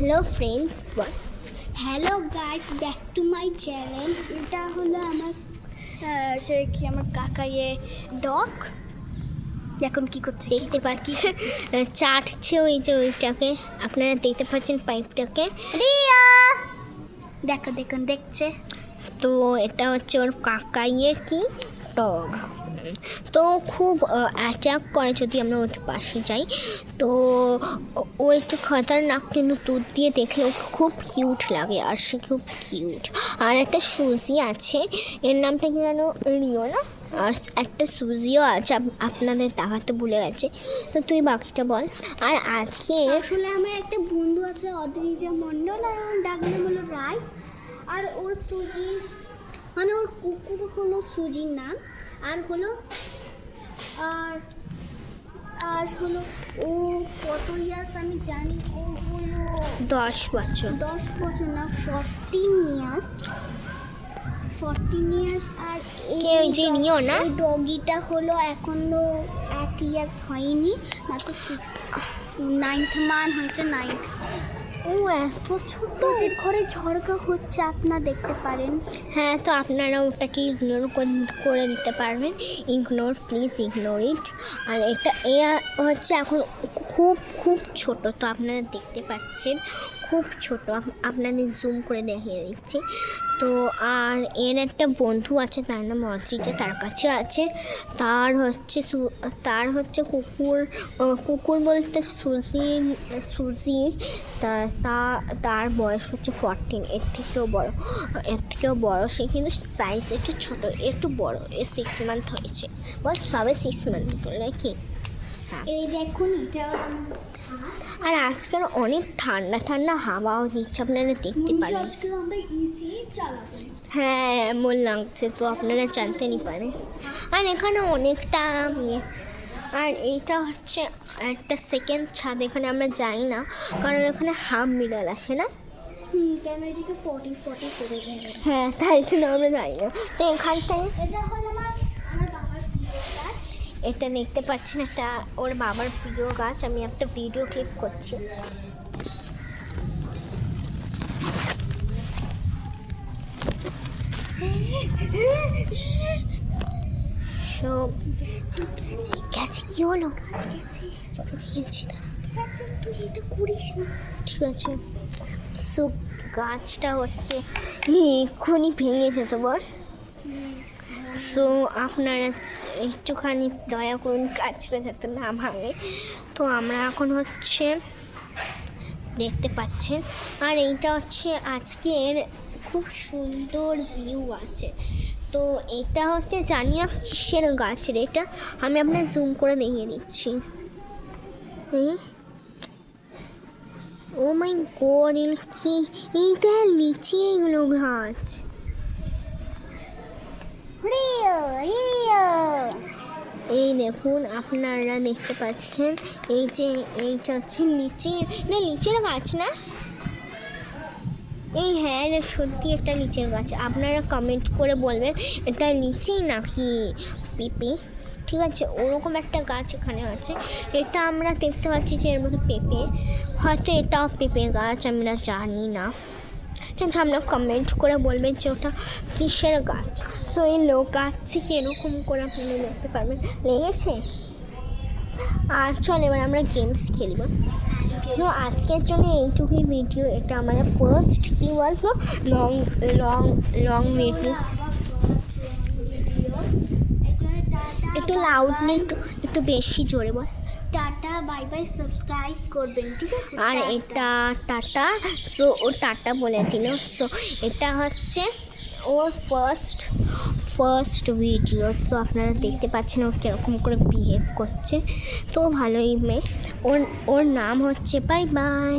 Hello friends, hello guys, back to my channel. এটা হলো আমার আমার কাকাইয়ে ডগ। এখন কি করছে দেখতে পাচ্ছি, চাটছে ওই যে ওইটাকে। আপনারা দেখতে পাচ্ছেন পাইপটাকে। রিয়া দেখুন দেখছে। তো এটা হচ্ছে ওর কাকাইয়ের কি ডগ। তো খুব অ্যাটাক করে যদি আমরা ওর পাশে যাই। তো ও একটু খতরনাক, কিন্তু দুধ দিয়ে দেখলে ও খুব কিউট লাগে, আর সে খুব কিউট। আর একটা সুজি আছে, এর নামটা কি জানো, রিও না? আর একটা সুজিও আছে, আপনাদের দেখাতে ভুলে গেছে। তো তুই বাকিটা বল। আর আজকে আসলে আমার একটা বন্ধু আছে অদ্রিজা মণ্ডল, আর ওর ডাক নাম হলো রায়। আর ওর সুজি মানে ওর কুকুর হলো সুজির নাম। আর হলো আর হলো ও কত ইয়ার্স আমি জানি, ও হলো 10 বছর না 14 ইয়ার্স। আর এই যে নিও না, এই ডগিটা হলো এখনো 1 ইয়ার্স হয়নি, মাত্র 9th মান্থ হয়েছে। 9th। ও এত ছোট। ওদের ঘরে ঝড়কা হচ্ছে, আপনারা দেখতে পারেন। হ্যাঁ, তো আপনারা ওটাকে ইগনোর করে দিতে পারবেন। Please ignore it. আর এটা হচ্ছে এখন খুব খুব ছোট, তো আপনারা দেখতে পাচ্ছেন খুব ছোট। আপনাদের জুম করে দেখিয়ে দিচ্ছি। তো আর এর একটা বন্ধু আছে, তার নাম অদ্রিজা, তার কাছে আছে। তার হচ্ছে কুকুর বলতে সুজি। তার বয়স হচ্ছে 14। এর থেকেও বড়। সে কিন্তু সাইজ একটু ছোট, একটু বড়। 6 মান্থ হয়েছে, বল সবে 6 মান্থ নাকি। এই দেখুন, এটা আর আজকাল অনেক ঠান্ডা হাওয়াও দিচ্ছে, আপনারা দেখতে পারেন। হ্যাঁ, এমন লাগছে, তো আপনারা জানতেই পারেন। আর এখানে অনেকটা আর এইটা হচ্ছে একটা সেকেন্ড ছাদ। এখানে আমরা যাই না, কারণ এখানে হাফ বিড়াল আসে না। ক্যামেরাটিকে 40 করে দেয়। হ্যাঁ, তাই জন্য আমরা যাই না। তো এখানটায় এটা হলো আমার বাবার প্রিয় গাছ। এটা দেখতে পাচ্ছেন, একটা ওর বাবার প্রিয় গাছ। আমি একটা ভিডিও ক্লিপ করছি। গেছে কি হলো? তুই এটা করিস না, ঠিক আছে? সো গাছটা হচ্ছে এক্ষুনি ভেঙে যেত বল। সো আপনারা একটুখানি দয়া করুন, গাছটা যাতে না ভাঙে। তো আমরা এখন হচ্ছে দেখতে পাচ্ছেন। আর এইটা হচ্ছে আজকের খুব সুন্দর ভিউ আছে। তো এটা হচ্ছে জানি না কিসের গাছের, এটা আমি আপনার জুম করে দেখিয়ে দিচ্ছি। ও মাই গড, কি এইটা লিচি, এগুলো গাছ। এই দেখুন, আপনারা দেখতে পাচ্ছেন, এই যে এইটা হচ্ছে লিচির গাছ না? এই হ্যাঁ রে, সত্যি একটা লিচের গাছ। আপনারা কমেন্ট করে বলবেন এটা লিচি নাকি পেঁপে, ঠিক আছে? ওরকম একটা গাছ এখানে আছে। এটা আমরা দেখতে পাচ্ছি যে এর মধ্যে পেঁপে, হয়তো এটাও পেঁপে গাছ, আমরা জানি না। ঠিক আছে, আমরা কমেন্ট করে বলবেন যে ওটা কিসের গাছ। তো এই গাছ কীরকম করে আপনারা দেখতে পারবেন। লেগেছে? আর চল এবার আমরা গেমস খেলব। তো আজকের জন্য এইটুকুই ভিডিও। এটা আমাদের ফার্স্ট কি বলতো লং ভিডিও। একটু লাউডলি, একটু বেশি জোরে বল। টাটা, বাই বাই, সাবস্ক্রাইব করবেন, ঠিক আছে? আর এটা টাটা। সো ও টাটা বলে দিল। সো এটা হচ্ছে ওর ফার্স্ট ভিডিও। তো আপনারা দেখতে পাচ্ছেন ও কীরকম করে বিহেভ করছে। তো ভালোই মেয়ে। ওর নাম হচ্ছে বাই বাই।